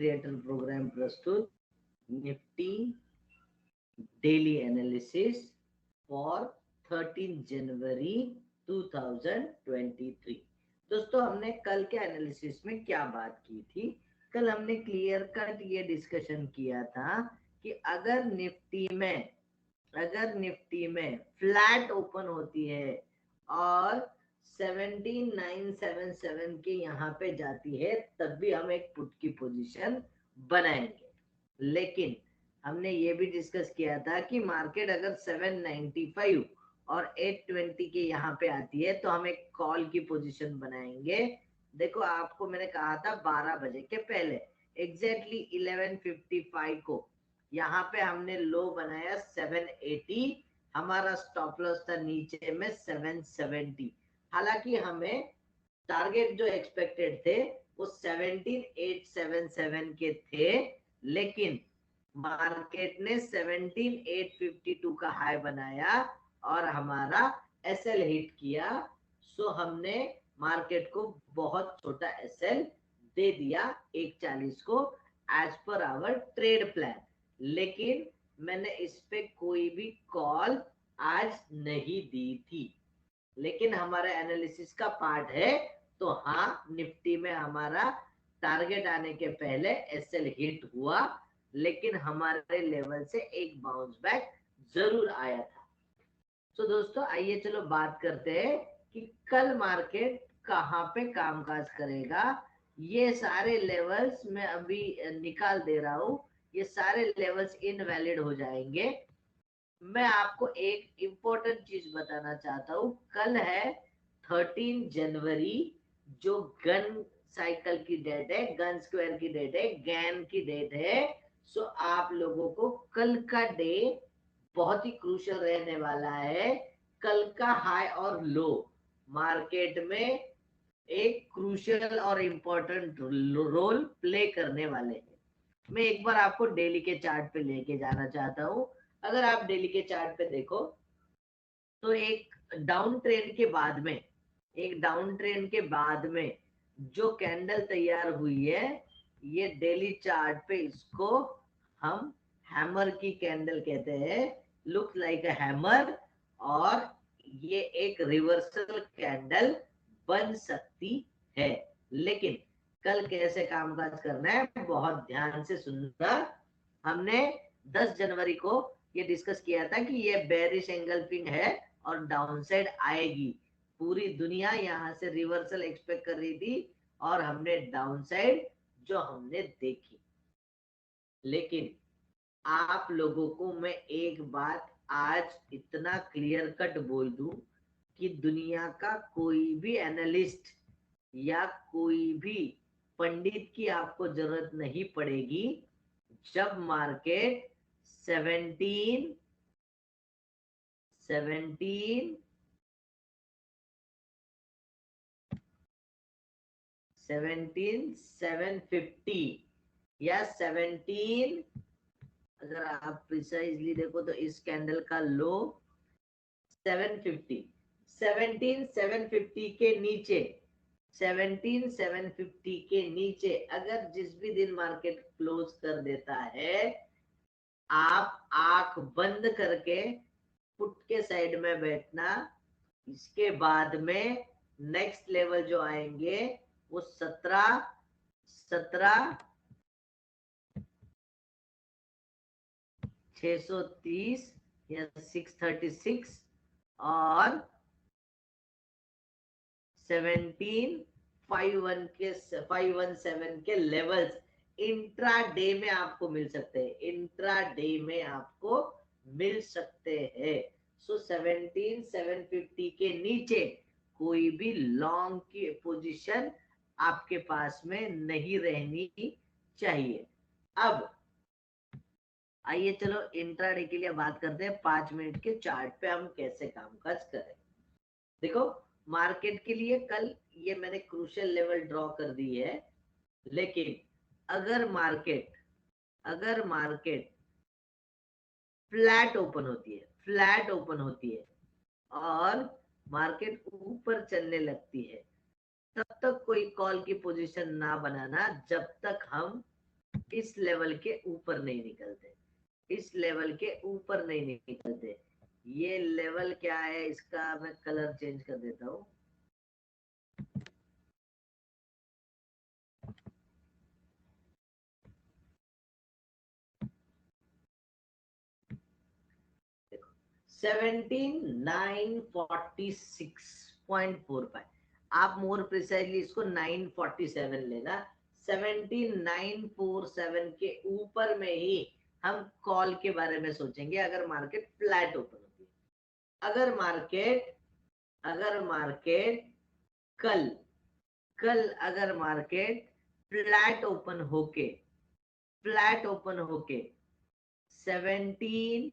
Creator programme प्रस्तुत Nifty daily analysis for 13 जनवरी 2023। दोस्तों, हमने कल के एनालिसिस में क्या बात की थी? कल हमने क्लियर कट ये डिस्कशन किया था कि अगर निफ्टी में फ्लैट ओपन होती है और 17977 के यहाँ पे जाती है, तब भी हम एक पुट की पोजीशन बनाएंगे। लेकिन हमने ये भी डिस्कस किया था कि मार्केट अगर 795 और 820 के यहाँ पे आती है तो हम एक कॉल की पोजीशन बनाएंगे। देखो, आपको मैंने कहा था 12 बजे के पहले एग्जैक्टली 11:55 को यहाँ पे हमने लो बनाया 780, हमारा स्टॉप लॉस था नीचे में 770। हालांकि हमें टारगेट जो एक्सपेक्टेड थे वो 17877 के थे, लेकिन मार्केट ने 17852 का हाई बनाया और हमारा एसएल हिट किया। सो हमने मार्केट को बहुत छोटा एसएल दे दिया 140 को as per hour trade plan. लेकिन मैंने इस पे कोई भी कॉल आज नहीं दी थी, लेकिन हमारा एनालिसिस का पार्ट है। तो हाँ, निफ्टी में हमारा टारगेट आने के पहले एसएल हिट हुआ, लेकिन हमारे लेवल से एक बाउंस बैक जरूर आया था। तो दोस्तों, आइए चलो बात करते हैं कि कल मार्केट कहाँ पे कामकाज करेगा। ये सारे लेवल्स मैं अभी निकाल दे रहा हूँ, ये सारे लेवल्स इनवैलिड हो जाएंगे। मैं आपको एक इम्पोर्टेंट चीज बताना चाहता हूँ। कल है 13 जनवरी, जो गन साइकिल की डेट है, गन स्क्वायर की डेट है, गैन की डेट है। सो आप लोगों को कल का डे बहुत ही क्रूशियल रहने वाला है। कल का हाई और लो मार्केट में एक क्रूशियल और इम्पोर्टेंट रोल प्ले करने वाले हैं। मैं एक बार आपको डेली के चार्ट पे लेके जाना चाहता हूँ। अगर आप डेली के चार्ट पे देखो तो एक डाउन ट्रेंड के बाद में जो कैंडल तैयार हुई है, ये डेली चार्ट पे इसको हम हैमर की कैंडल कहते हैं। लुक लाइक अ हैमर, और ये एक रिवर्सल कैंडल बन सकती है। लेकिन कल कैसे कामकाज करना है बहुत ध्यान से सुनना। हमने 10 जनवरी को ये डिस्कस किया था कि ये बेरिश एंगल्फिंग है और डाउनसाइड आएगी। पूरी दुनिया यहाँ से रिवर्सल एक्सपेक्ट कर रही थी और हमने डाउनसाइड जो हमने देखी। लेकिन आप लोगों को मैं एक बात आज इतना क्लियर कट बोल दूं कि दुनिया का कोई भी एनालिस्ट या कोई भी पंडित की आपको जरूरत नहीं पड़ेगी। जब मार्केट 17 750 या 17, अगर आप प्रिसाइजली देखो तो इस कैंडल का लो 750, 17750 के नीचे, 17750 के नीचे अगर जिस भी दिन मार्केट क्लोज कर देता है, आप आंख बंद करके पुट के साइड में बैठना। इसके बाद में नेक्स्ट लेवल जो आएंगे वो 17,630 या 636 और 17,517 के लेवल्स इंट्रा डे में आपको मिल सकते हैं। सो 17,750 के नीचे कोई भी लॉन्ग की पोजीशन आपके पास में नहीं रहनी चाहिए। अब आइए चलो इंट्राडे के लिए बात करते हैं। 5 मिनट के चार्ट पे हम कैसे कामकाज करें। देखो, मार्केट के लिए कल ये मैंने क्रूशियल लेवल ड्रॉ कर दी है। लेकिन अगर मार्केट फ्लैट ओपन होती है और मार्केट ऊपर चलने लगती है, तब तक कोई कॉल की पोजीशन ना बनाना जब तक हम इस लेवल के ऊपर नहीं निकलते, इस लेवल के ऊपर नहीं निकलते। ये लेवल क्या है, इसका मैं कलर चेंज कर देता हूँ। देखो 17,946.45, आप मोर प्रिसाइजली इसको 947 लेना। 17,947 के ऊपर में ही हम कॉल के बारे में सोचेंगे अगर मार्केट फ्लैट ओपन होती है। अगर मार्केट कल कल अगर मार्केट फ्लैट ओपन होके 17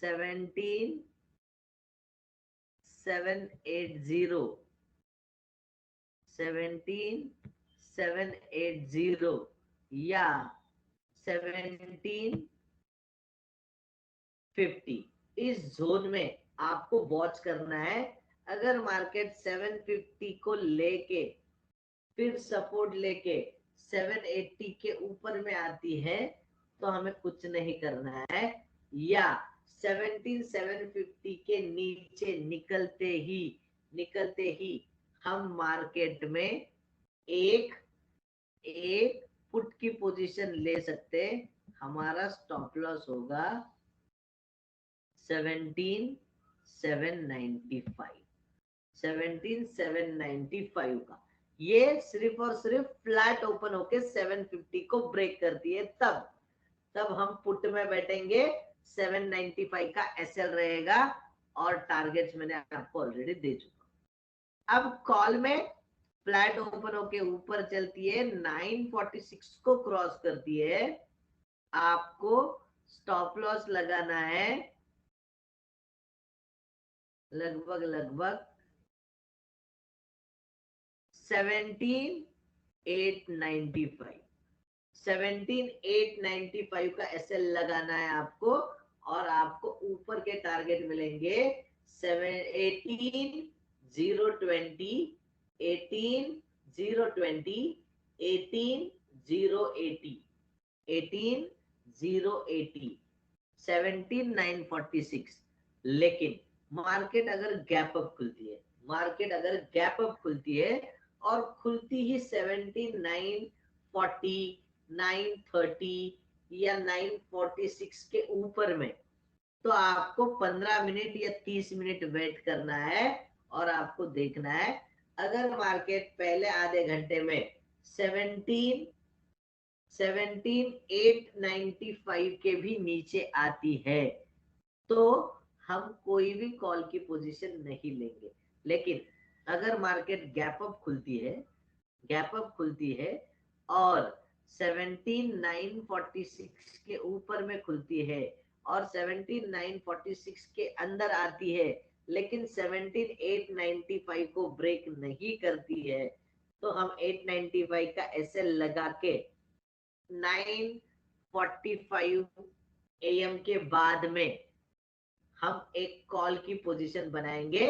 17,780 या 1750 इस जोन में आपको वॉच करना है। अगर मार्केट 750 को लेके फिर सपोर्ट लेके 780 के ऊपर में आती है तो हमें कुछ नहीं करना है, या 17,750 के नीचे निकलते ही हम मार्केट में एक पुट की पोजीशन ले सकते। हमारा स्टॉप लॉस होगा 17,795 का। ये सिर्फ और सिर्फ फ्लैट ओपन होके 750 को ब्रेक करती है, तब हम पुट में बैठेंगे। 795 का एसएल रहेगा और टारगेट्स मैंने आपको ऑलरेडी दे चुका। अब कॉल में फ्लैट ओपन होके ऊपर चलती है, 946 को क्रॉस करती है, आपको स्टॉप लॉस लगाना है लगभग 17,895। 17,895 का एसएल लगाना है आपको, और आपको ऊपर के टारगेट मिलेंगे 18,020, 18,020, 18,080, 18,080, 17,946। लेकिन मार्केट अगर गैप अप खुलती है और खुलती ही 17,940, 930 या 946 के ऊपर में, तो आपको 15 मिनट या 30 मिनट वेट करना है और आपको देखना है। अगर मार्केट पहले आधे घंटे में 17,895 के भी नीचे आती है तो हम कोई भी कॉल की पोजीशन नहीं लेंगे। लेकिन अगर मार्केट गैप अप खुलती है और 17,946 के ऊपर में खुलती है और 17,946 के अंदर आती है, लेकिन 17,895 को ब्रेक नहीं करती है, तो हम 895 का एसएल लगा के 9:45 AM के बाद में हम एक कॉल की पोजीशन बनाएंगे।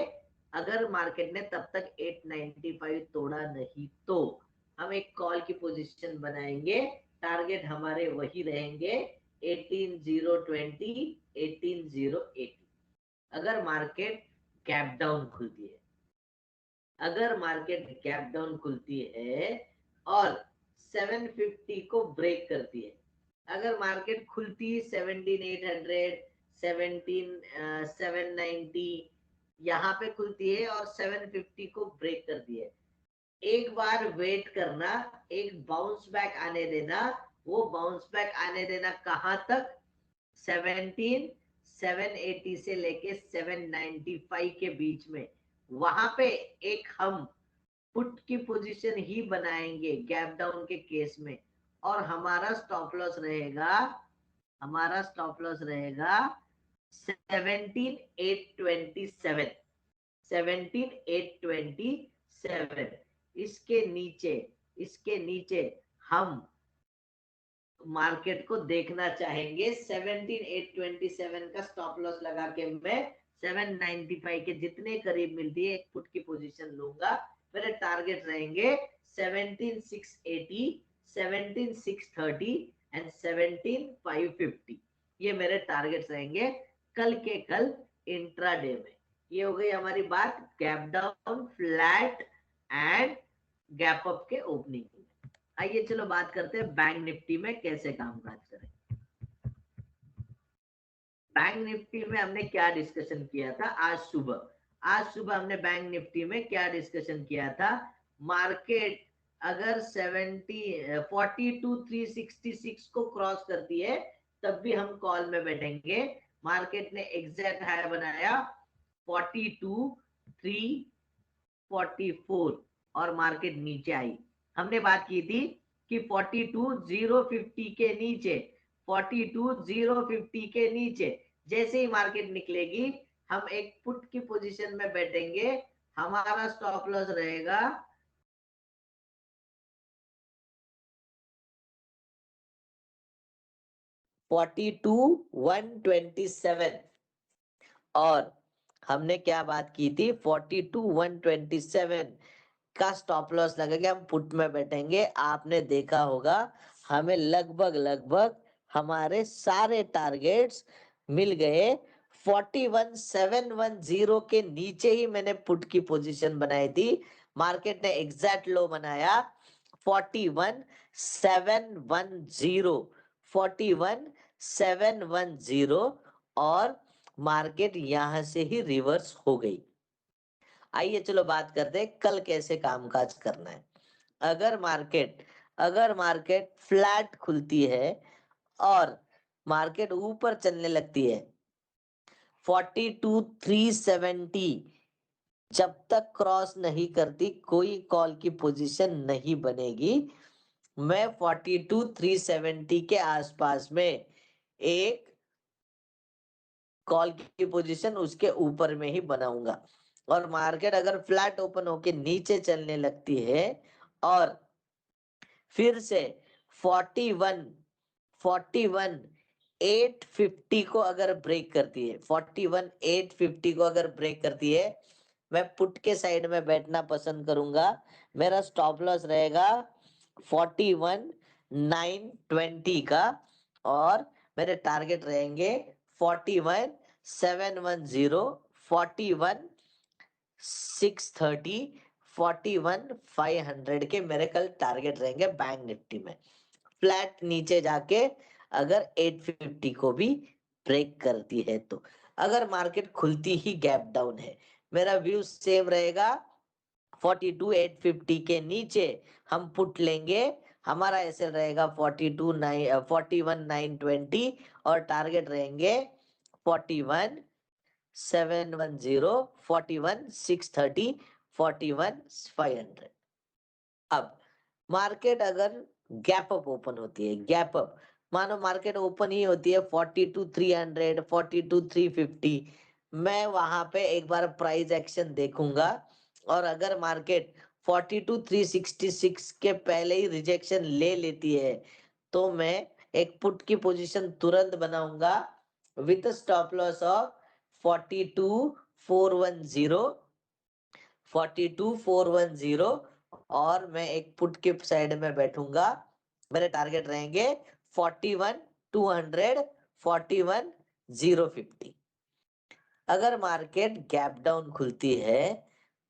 अगर मार्केट ने तब तक 895 तोड़ा नहीं तो हम एक कॉल की पोजीशन बनाएंगे। टारगेट हमारे वही रहेंगे 18,020, 18,080। अगर मार्केट गैप डाउन खुलती है और 750 को ब्रेक करती है, अगर मार्केट खुलती 17,800, 17,790 यहाँ पे खुलती है और 750 को ब्रेक करती है, एक बार वेट करना, एक बाउंस बैक आने देना। वो बाउंस बैक आने देना कहां तक, 17,780 से लेके 795 के बीच में। वहां पे एक हम पुट की पोजीशन ही बनाएंगे गैप डाउन के केस में, और हमारा स्टॉप लॉस रहेगा 17,827, 17,827। इसके नीचे हम मार्केट को देखना चाहेंगे। 17,827 का स्टॉप लॉस लगा के मैं 795 के जितने करीब मिलती है एक पुट की पोजीशन लूंगा। मेरे टारगेट रहेंगे 17,680, 17,630 एंड 17,550 ये मेरे टारगेट्स रहेंगे कल के कल इंट्राडे में। ये हो गई हमारी बात gap down, flat and gap up के ओपनिंग में। आइए चलो बात करते हैं बैंक निफ्टी में कैसे कामकाज करें। बैंक निफ्टी में हमने क्या डिस्कशन किया था आज सुबह हमने बैंक निफ्टी में क्या डिस्कशन किया था। मार्केट अगर 42,366 को क्रॉस करती है तब भी हम कॉल में बैठेंगे। मार्केट ने एग्जैक्ट हाई बनाया 42,344 और मार्केट नीचे आई। हमने बात की थी कि 42,050 के नीचे 42,050 के नीचे जैसे ही मार्केट निकलेगी हम एक पुट की पोजीशन में बैठेंगे। हमारा स्टॉप लॉस रहेगा 42,127 और हमने क्या बात की थी 42,127 का स्टॉप लॉस लगा के हम पुट में बैठेंगे। आपने देखा होगा हमें लगभग हमारे सारे टारगेट्स मिल गए। 41,710 के नीचे ही मैंने पुट की पोजीशन बनाई थी। मार्केट ने एग्जैक्ट लो बनाया 41,710 41,710 और मार्केट यहां से ही रिवर्स हो गई। आइए चलो बात करते हैं कल कैसे कामकाज करना है। अगर मार्केट फ्लैट खुलती है और मार्केट ऊपर चलने लगती है 42,370 जब तक क्रॉस नहीं करती कोई कॉल की पोजीशन नहीं बनेगी। मैं 42,370 के आसपास में एक कॉल की पोजीशन उसके ऊपर में ही बनाऊंगा। और मार्केट अगर फ्लैट ओपन होके नीचे चलने लगती है और फिर से 41,850 को अगर ब्रेक करती है 41,850 को अगर ब्रेक करती है मैं पुट के साइड में बैठना पसंद करूंगा। मेरा स्टॉप लॉस रहेगा 41,920 का और मेरे टारगेट रहेंगे 41,710 41,630 41,500 के मेरे कल टारगेट रहेंगे बैंक निफ्टी में। फ्लैट नीचे जाके अगर 850 को भी ब्रेक करती है तो। अगर मार्केट खुलती ही गैप डाउन है मेरा व्यू सेम रहेगा 42,850 के नीचे हम पुट लेंगे। हमारा एसएल रहेगा 41,920 और टारगेट रहेंगे 41,710 41,630 41,500। अब मार्केट अगर गैप अप ओपन होती है गैप अप मानो मार्केट ओपन ही होती है 42,300 42,350 मैं वहां पे एक बार प्राइस एक्शन देखूंगा और अगर मार्केट 42,366 के पहले ही रिजेक्शन ले लेती है तो मैं एक पुट की पोजीशन तुरंत बनाऊंगा विथ स्टॉप लॉस ऑफ 42,410 42,410 और मैं एक पुट के साइड में बैठूंगा। मेरे टारगेट रहेंगे 41,200 41,050। अगर मार्केट गैप डाउन खुलती है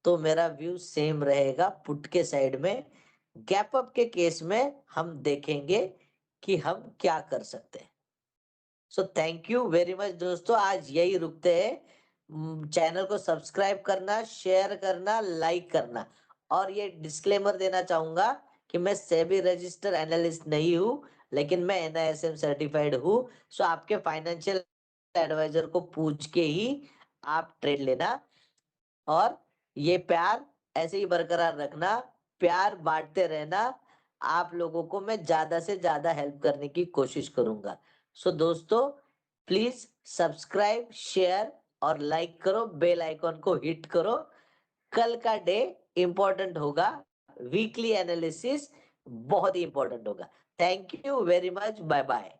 तो मेरा व्यू सेम रहेगा पुट के साइड में। गैप अप के केस में हम देखेंगे कि हम क्या कर सकते हैं। So thank you very much दोस्तों, आज यही रुकते हैं। चैनल को सब्सक्राइब करना, शेयर करना, लाइक करना और ये डिस्क्लेमर देना चाहूंगा कि मैं सेबी रजिस्टर एनालिस्ट नहीं हूं लेकिन मैं NISM सर्टिफाइड हूं। सो आपके फाइनेंशियल एडवाइजर को पूछ के ही आप ट्रेड लेना और ये प्यार ऐसे ही बरकरार रखना, प्यार बांटते रहना। आप लोगों को मैं ज्यादा से ज्यादा हेल्प करने की कोशिश करूंगा। सो दोस्तों प्लीज सब्सक्राइब, शेयर और लाइक करो, बेल आइकॉन को हिट करो। कल का डे इंपॉर्टेंट होगा, वीकली एनालिसिस बहुत ही इंपॉर्टेंट होगा। Thank you very much, bye bye.